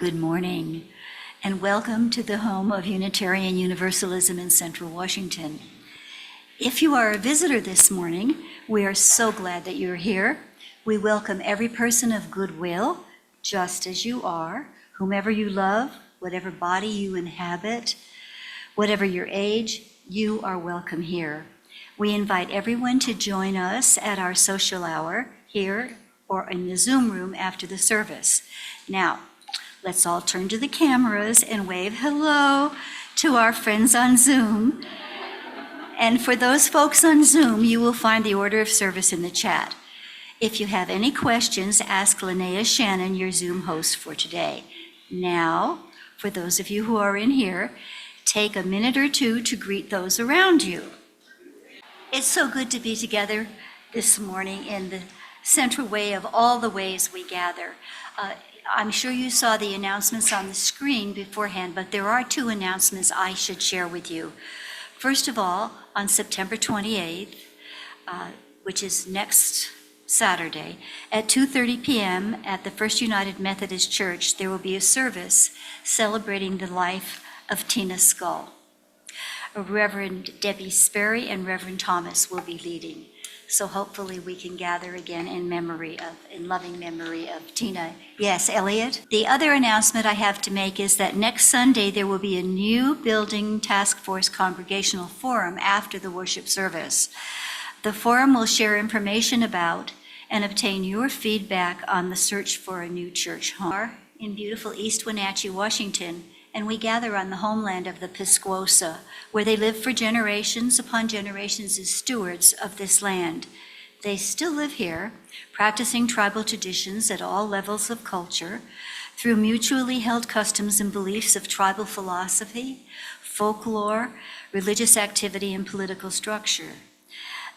Good morning, and welcome to the home of Unitarian Universalism in Central Washington. If you are a visitor this morning, we are so glad that you're here. We welcome every person of goodwill, just as you are, whomever you love, whatever body you inhabit, whatever your age, you are welcome here. We invite everyone to join us at our social hour here or in the Zoom room after the service. Now, let's all turn to the cameras and wave hello to our friends on Zoom. And for those folks on Zoom, you will find the order of service in the chat. If you have any questions, ask Linnea Shannon, your Zoom host for today. Now, for those of you who are in here, take a minute or two to greet those around you. It's so good to be together this morning in the central way of all the ways we gather. I'm sure you saw the announcements on the screen beforehand, but there are two announcements I should share with you. First of all, on September 28th, which is next Saturday, at 2:30 p.m. at the First United Methodist Church, there will be a service celebrating the life of Tina Scull. Reverend Debbie Sperry and Reverend Thomas will be leading. So hopefully we can gather again in loving memory of Tina. Yes, Elliot? The other announcement I have to make is that next Sunday there will be a new building task force congregational forum after the worship service. The forum will share information about and obtain your feedback on the search for a new church home. In beautiful East Wenatchee, Washington, and we gather on the homeland of the Pisquosa, where they lived for generations upon generations as stewards of this land. They still live here, practicing tribal traditions at all levels of culture, through mutually held customs and beliefs of tribal philosophy, folklore, religious activity, and political structure.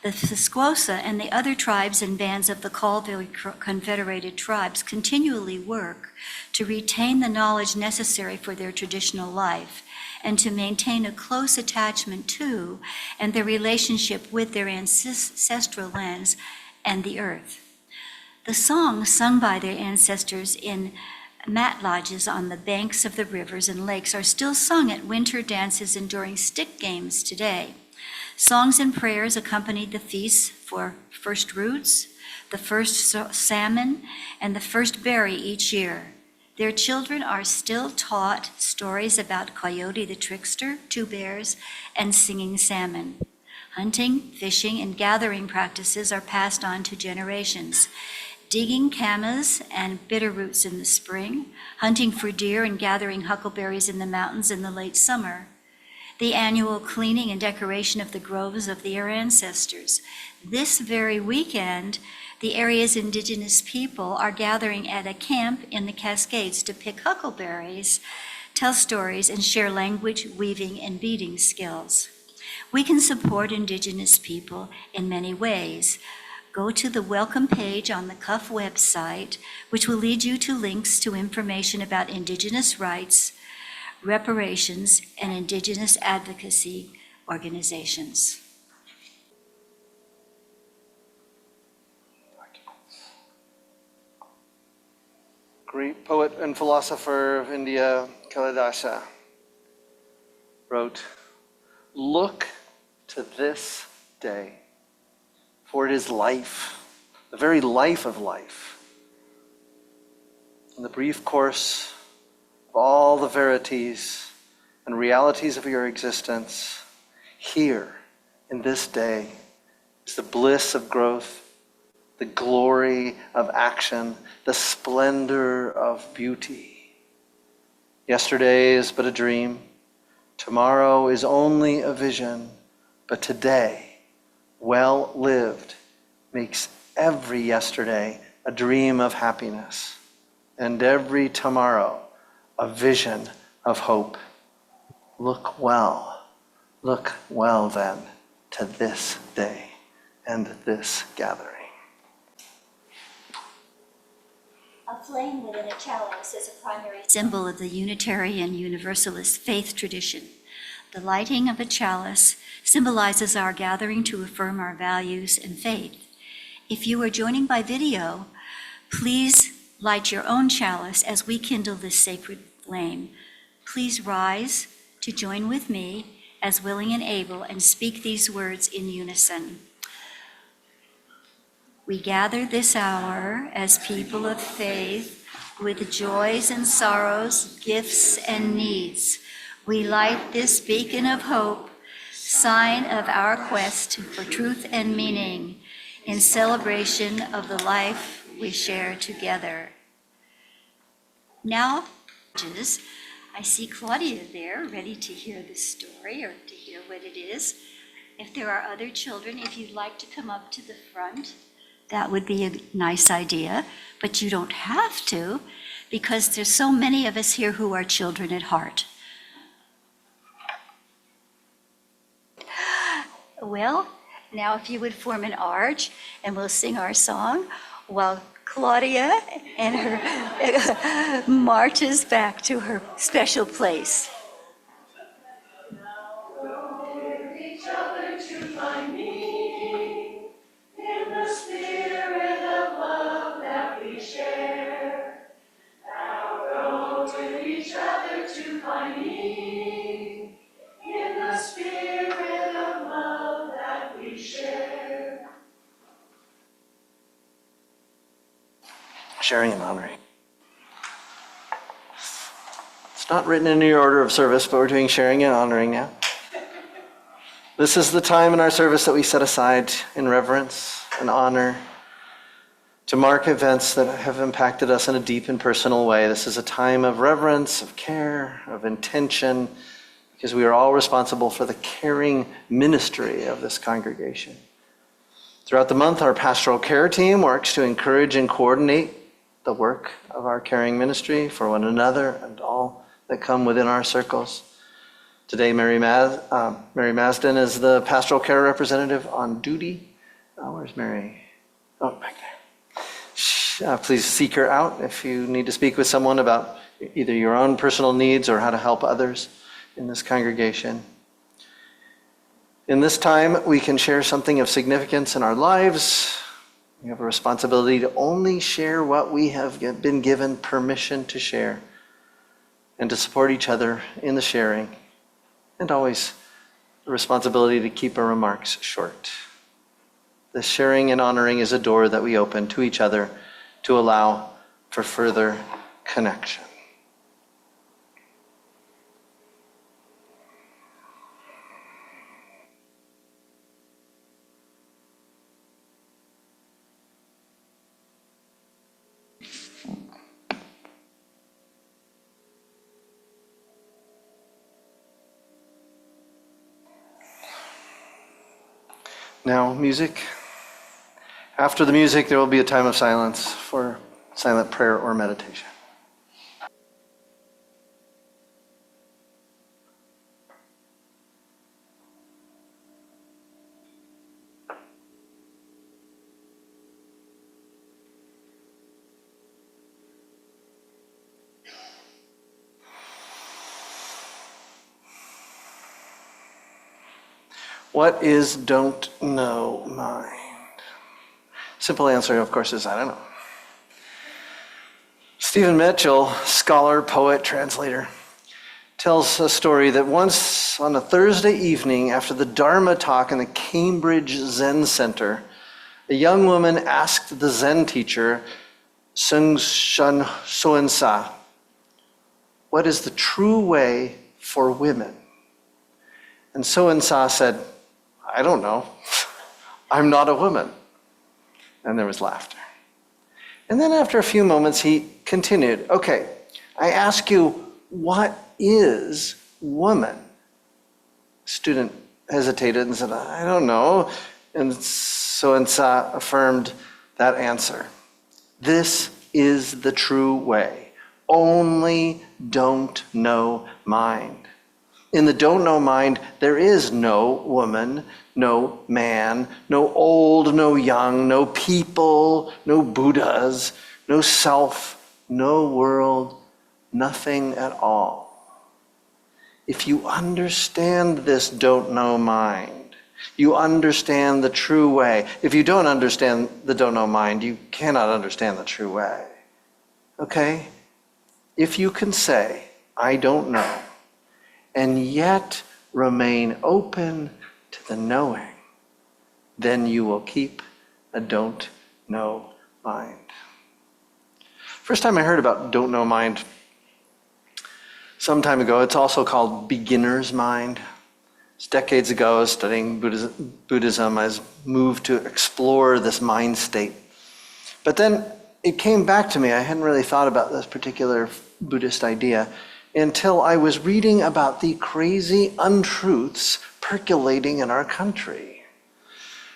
The Pisquosa and the other tribes and bands of the Colville Confederated Tribes continually work to retain the knowledge necessary for their traditional life and to maintain a close attachment to and their relationship with their ancestral lands and the earth. The songs sung by their ancestors in mat lodges on the banks of the rivers and lakes are still sung at winter dances and during stick games today. Songs and prayers accompanied the feasts for first roots, the first salmon, and the first berry each year. Their children are still taught stories about Coyote the Trickster, Two Bears, and Singing Salmon. Hunting, fishing, and gathering practices are passed on to generations. Digging camas and bitter roots in the spring, hunting for deer and gathering huckleberries in the mountains in the late summer. The annual cleaning and decoration of the groves of their ancestors. This very weekend, the area's indigenous people are gathering at a camp in the Cascades to pick huckleberries, tell stories, and share language, weaving, and beading skills. We can support indigenous people in many ways. Go to the welcome page on the CUF website, which will lead you to links to information about indigenous rights, reparations, and indigenous advocacy organizations. Great poet and philosopher of India, Kalidasa, wrote, "Look to this day, for it is life, the very life of life. In the brief course of all the verities and realities of your existence, here in this day is the bliss of growth, the glory of action, the splendor of beauty. Yesterday is but a dream, tomorrow is only a vision, but today, well lived, makes every yesterday a dream of happiness, and every tomorrow a vision of hope. Look well then to this day and this gathering." A flame within a chalice is a primary symbol of the Unitarian Universalist faith tradition. The lighting of a chalice symbolizes our gathering to affirm our values and faith. If you are joining by video, please light your own chalice as we kindle this sacred flame. Please rise to join with me as willing and able and speak these words in unison. We gather this hour as people of faith with joys and sorrows, gifts and needs. We light this beacon of hope, sign of our quest for truth and meaning in celebration of the life we share together. Now, I see Claudia there, ready to hear the story or to hear what it is. If there are other children, if you'd like to come up to the front, that would be a nice idea, but you don't have to, because there's so many of us here who are children at heart. Well, now if you would form an arch, and we'll sing our song while Claudia and her marches back to her special place. Each other to find meaning in the spirit of love that we share. Now go to each other to find meaning in the spirit of love that we share. Sharing and honoring. It's not written in your order of service, but we're doing sharing and honoring now. This is the time in our service that we set aside in reverence and honor to mark events that have impacted us in a deep and personal way. This is a time of reverence, of care, of intention, because we are all responsible for the caring ministry of this congregation. Throughout the month, our pastoral care team works to encourage and coordinate the work of our caring ministry for one another and all that come within our circles. Today, Mary Masden is the pastoral care representative on duty. Where's Mary? Oh, back there. Please seek her out if you need to speak with someone about either your own personal needs or how to help others in this congregation. In this time, we can share something of significance in our lives. We have a responsibility to only share what we have been given permission to share and to support each other in the sharing, and always the responsibility to keep our remarks short. The sharing and honoring is a door that we open to each other to allow for further connection. Now, music. After the music, there will be a time of silence for silent prayer or meditation. What is don't know mind? Simple answer, of course, is I don't know. Stephen Mitchell, scholar, poet, translator, tells a story that once on a Thursday evening after the Dharma talk in the Cambridge Zen Center, a young woman asked the Zen teacher, Seung Shun Soen-sa, what is the true way for women? And Soen-sa said, I don't know. I'm not a woman. And there was laughter. And then after a few moments, he continued, okay, I ask you, what is woman? The student hesitated and said, I don't know. And So-and-sa affirmed that answer. This is the true way. Only don't know mind. In the don't know mind, there is no woman, no man, no old, no young, no people, no Buddhas, no self, no world, nothing at all. If you understand this don't know mind, you understand the true way. If you don't understand the don't know mind, you cannot understand the true way. Okay? If you can say, I don't know, and yet remain open to the knowing, then you will keep a don't know mind. First time I heard about don't know mind, some time ago, it's also called beginner's mind. It's decades ago, I was studying Buddhism. I was moved to explore this mind state. But then it came back to me. I hadn't really thought about this particular Buddhist idea until I was reading about the crazy untruths percolating in our country.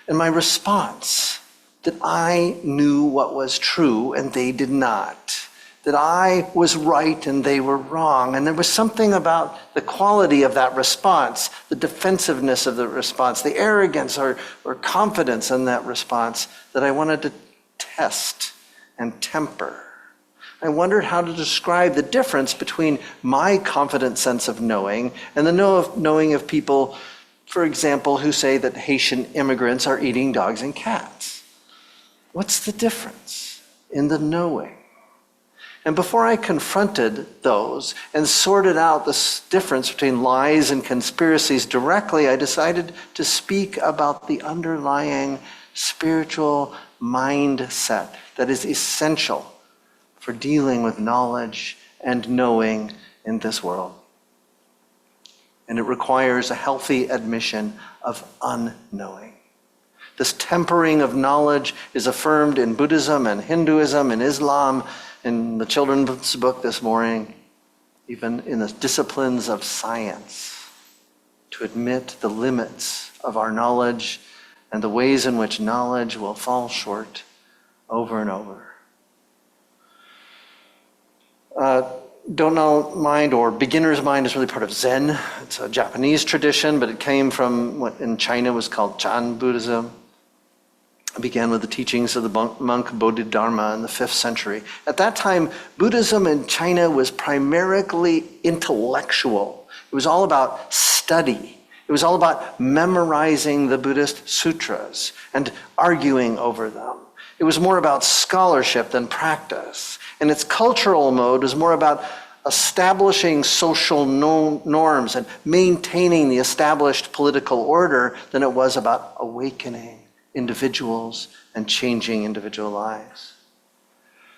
And my response, that I knew what was true and they did not. That I was right and they were wrong. And there was something about the quality of that response, the defensiveness of the response, the arrogance or confidence in that response that I wanted to test and temper. I wondered how to describe the difference between my confident sense of knowing and the knowing of people, for example, who say that Haitian immigrants are eating dogs and cats. What's the difference in the knowing? And before I confronted those and sorted out this difference between lies and conspiracies directly, I decided to speak about the underlying spiritual mindset that is essential for dealing with knowledge and knowing in this world. And it requires a healthy admission of unknowing. This tempering of knowledge is affirmed in Buddhism and Hinduism and Islam, in the children's book this morning, even in the disciplines of science, to admit the limits of our knowledge and the ways in which knowledge will fall short over and over. Don't know mind or beginner's mind is really part of Zen. It's a Japanese tradition, but it came from what in China was called Chan Buddhism. It began with the teachings of the monk Bodhidharma in the 5th century. At that time, Buddhism in China was primarily intellectual. It was all about study. It was all about memorizing the Buddhist sutras and arguing over them. It was more about scholarship than practice. And its cultural mode was more about establishing social norms and maintaining the established political order than it was about awakening individuals and changing individual lives.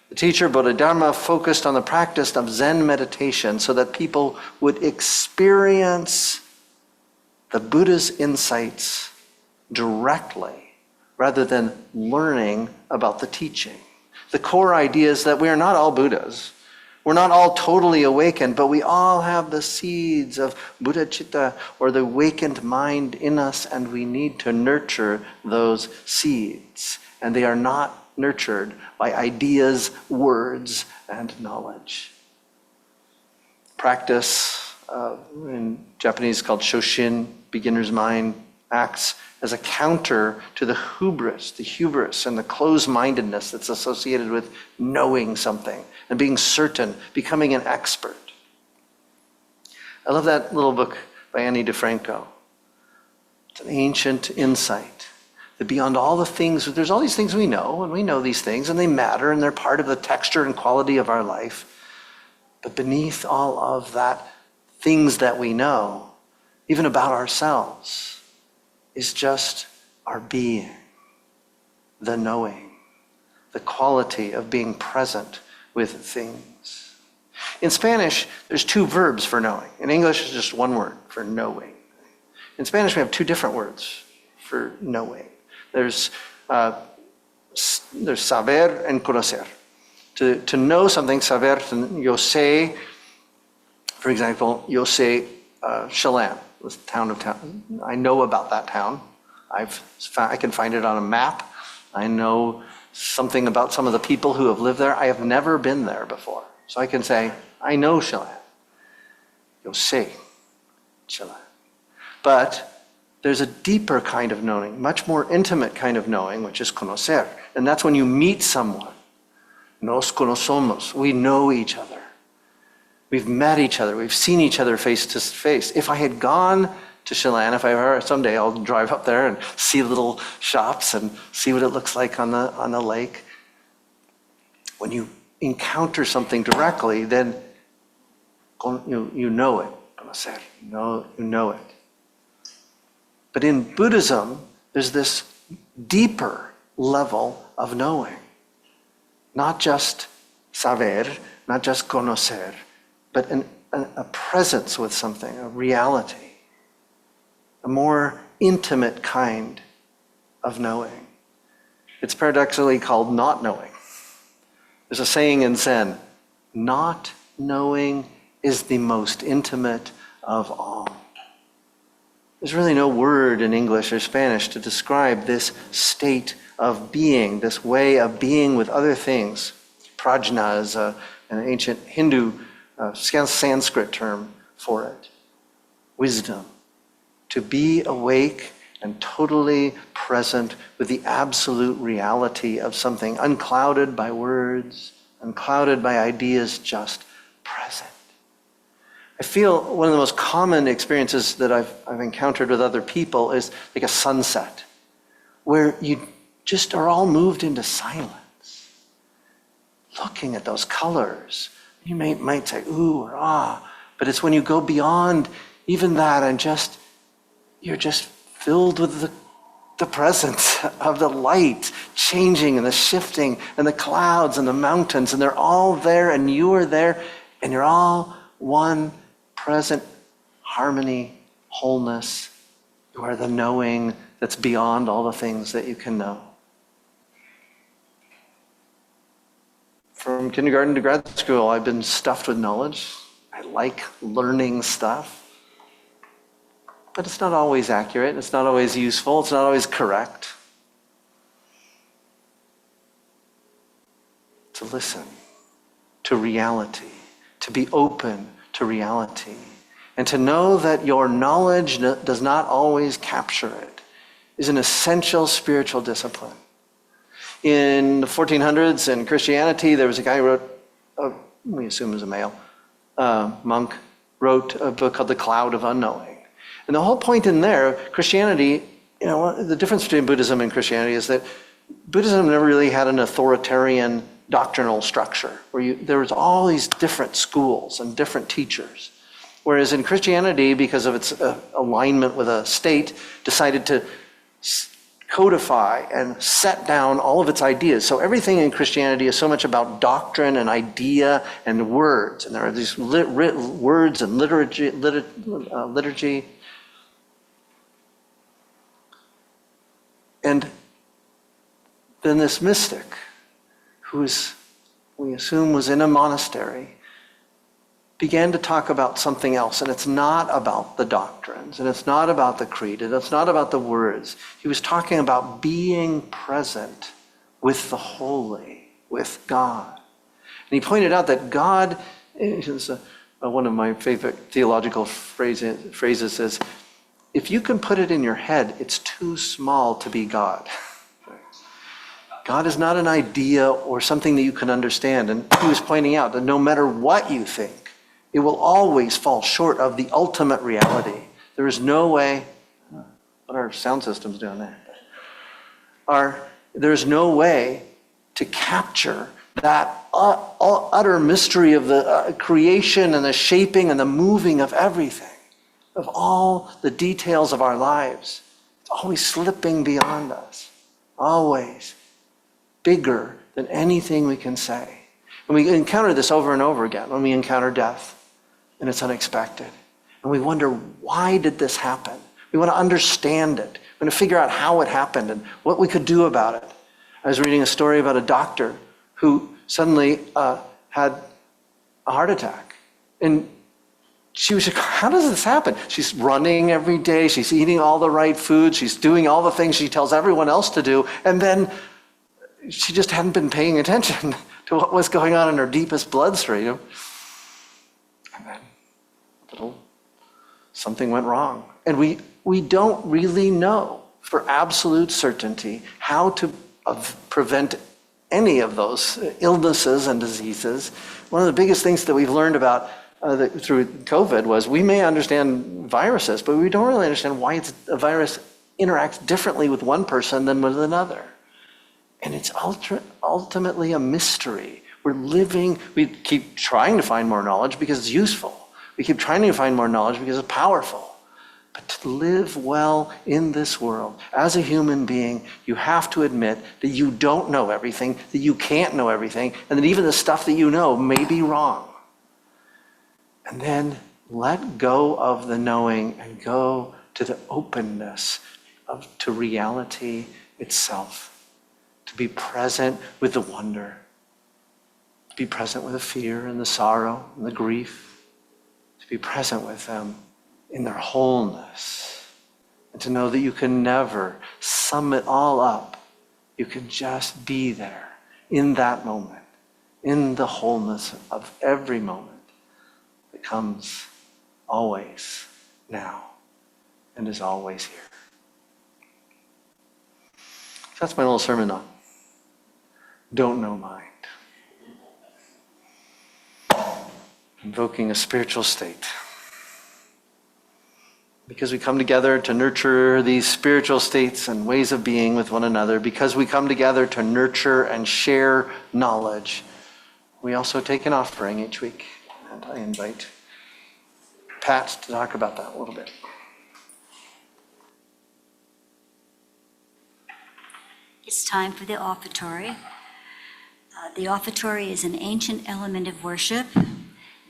The teacher Bodhidharma focused on the practice of Zen meditation so that people would experience the Buddha's insights directly rather than learning about the teaching. The core idea is that we are not all Buddhas. We're not all totally awakened, but we all have the seeds of Buddha Chitta, or the awakened mind in us, and we need to nurture those seeds. And they are not nurtured by ideas, words, and knowledge. Practice, in Japanese called Shoshin, beginner's mind, acts as a counter to the hubris and the closed-mindedness that's associated with knowing something and being certain, becoming an expert. I love that little book by Annie DeFranco. It's an ancient insight that beyond all the things, there's all these things we know, and we know these things, and they matter, and they're part of the texture and quality of our life. But beneath all of that, things that we know, even about ourselves, is just our being, the knowing, the quality of being present with things. In Spanish, there's 2 verbs for knowing. In English, it's just 1 word for knowing. In Spanish, we have 2 different words for knowing. There's saber and conocer. To know something, saber, yo sé, for example, yo sé Chelan, the town. I know about that town. I can find it on a map. I know something about some of the people who have lived there. I have never been there before. So I can say, I know Chelan. Yo sé Chelan. But there's a deeper kind of knowing, much more intimate kind of knowing, which is conocer. And that's when you meet someone. Nos conocemos. We know each other. We've met each other. We've seen each other face to face. If I had gone to Chelan, if I ever, someday I'll drive up there and see little shops and see what it looks like on the lake. When you encounter something directly, then you know it. You know it. But in Buddhism, there's this deeper level of knowing. Not just saber, not just conocer, but a presence with something, a reality, a more intimate kind of knowing. It's paradoxically called not knowing. There's a saying in Zen, not knowing is the most intimate of all. There's really no word in English or Spanish to describe this state of being, this way of being with other things. Prajna is an ancient Hindu Sanskrit term for it. Wisdom. To be awake and totally present with the absolute reality of something, unclouded by words, unclouded by ideas, just present. I feel one of the most common experiences that I've encountered with other people is like a sunset, where you just are all moved into silence, looking at those colors. You might say, ooh or ah, but it's when you go beyond even that and you're just filled with the presence of the light changing and the shifting and the clouds and the mountains, and they're all there and you are there and you're all one present harmony, wholeness. You are the knowing that's beyond all the things that you can know. From kindergarten to grad school, I've been stuffed with knowledge. I like learning stuff. But it's not always accurate. It's not always useful. It's not always correct. To listen to reality, to be open to reality, and to know that your knowledge does not always capture it is an essential spiritual discipline. In the 1400s in Christianity, there was a guy who wrote, we assume it was a male, monk, wrote a book called The Cloud of Unknowing. And the whole point in there, Christianity, the difference between Buddhism and Christianity is that Buddhism never really had an authoritarian doctrinal structure where there was all these different schools and different teachers. Whereas in Christianity, because of its alignment with a state, decided to codify and set down all of its ideas. So everything in Christianity is so much about doctrine and idea and words. And there are these words and liturgy. And then this mystic, we assume was in a monastery, began to talk about something else. And it's not about the doctrines, and it's not about the creed, and it's not about the words. He was talking about being present with the holy, with God. And he pointed out that God, one of my favorite theological phrases is, if you can put it in your head, it's too small to be God. God is not an idea or something that you can understand. And he was pointing out that no matter what you think, it will always fall short of the ultimate reality. There is no way, what are sound systems doing there? There is no way to capture that utter mystery of the creation and the shaping and the moving of everything, of all the details of our lives. It's always slipping beyond us, always bigger than anything we can say. And we encounter this over and over again when we encounter death, and it's unexpected. And we wonder, why did this happen? We want to understand it. We want to figure out how it happened and what we could do about it. I was reading a story about a doctor who suddenly had a heart attack. And she was like, how does this happen? She's running every day. She's eating all the right food. She's doing all the things she tells everyone else to do. And then she just hadn't been paying attention to what was going on in her deepest bloodstream. And then something went wrong. And we don't really know for absolute certainty how to prevent any of those illnesses and diseases. One of the biggest things that we've learned about through COVID was we may understand viruses, but we don't really understand why a virus interacts differently with one person than with another. And it's ultimately a mystery. We're living, we keep trying to find more knowledge because it's useful. We keep trying to find more knowledge because it's powerful. But to live well in this world, as a human being, you have to admit that you don't know everything, that you can't know everything, and that even the stuff that you know may be wrong. And then let go of the knowing and go to the openness to reality itself. To be present with the wonder. To be present with the fear and the sorrow and the grief. To be present with them in their wholeness, and to know that you can never sum it all up. You can just be there in that moment, in the wholeness of every moment that comes always now and is always here. So that's my little sermon on don't know mind. Invoking a spiritual state. Because we come together to nurture these spiritual states and ways of being with one another, because we come together to nurture and share knowledge, we also take an offering each week. And I invite Pat to talk about that a little bit. It's time for the offertory. The offertory is an ancient element of worship.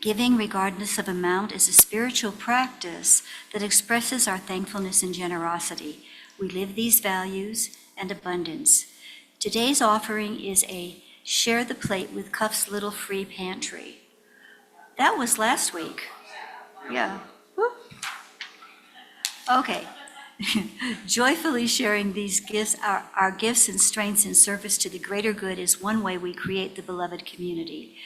Giving, regardless of amount, is a spiritual practice that expresses our thankfulness and generosity. We live these values and abundance. Today's offering is a share the plate with Cuff's Little Free Pantry. That was last week. Yeah. Whoop. Okay. Joyfully sharing these gifts, our gifts and strengths in service to the greater good is one way we create the beloved community.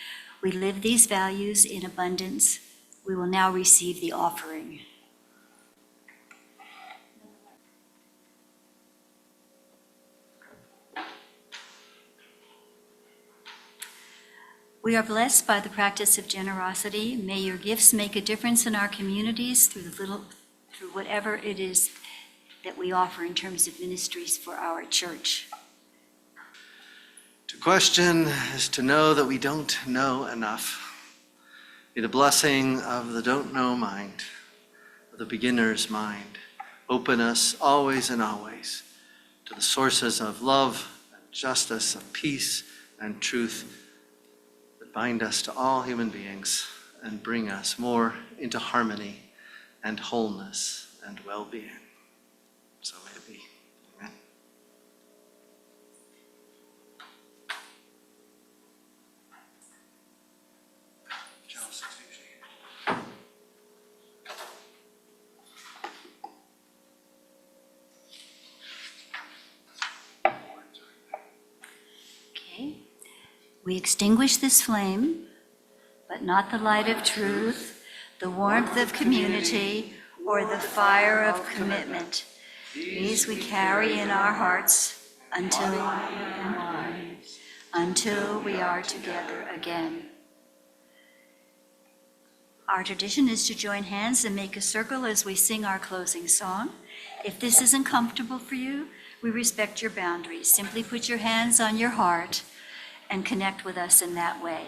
We live these values in abundance. We will now receive the offering. We are blessed by the practice of generosity. May your gifts make a difference in our communities through whatever it is that we offer in terms of ministries for our church. To question is to know that we don't know enough. May the blessing of the don't know mind, of the beginner's mind, open us always and always to the sources of love and justice, of peace and truth that bind us to all human beings and bring us more into harmony and wholeness and well-being. So may it be. Amen. Okay. We extinguish this flame, but not the light of truth, the warmth of community, or the fire of commitment. These we carry in our hearts until we are together again. Our tradition is to join hands and make a circle as we sing our closing song. If this isn't comfortable for you, we respect your boundaries. Simply put your hands on your heart and connect with us in that way.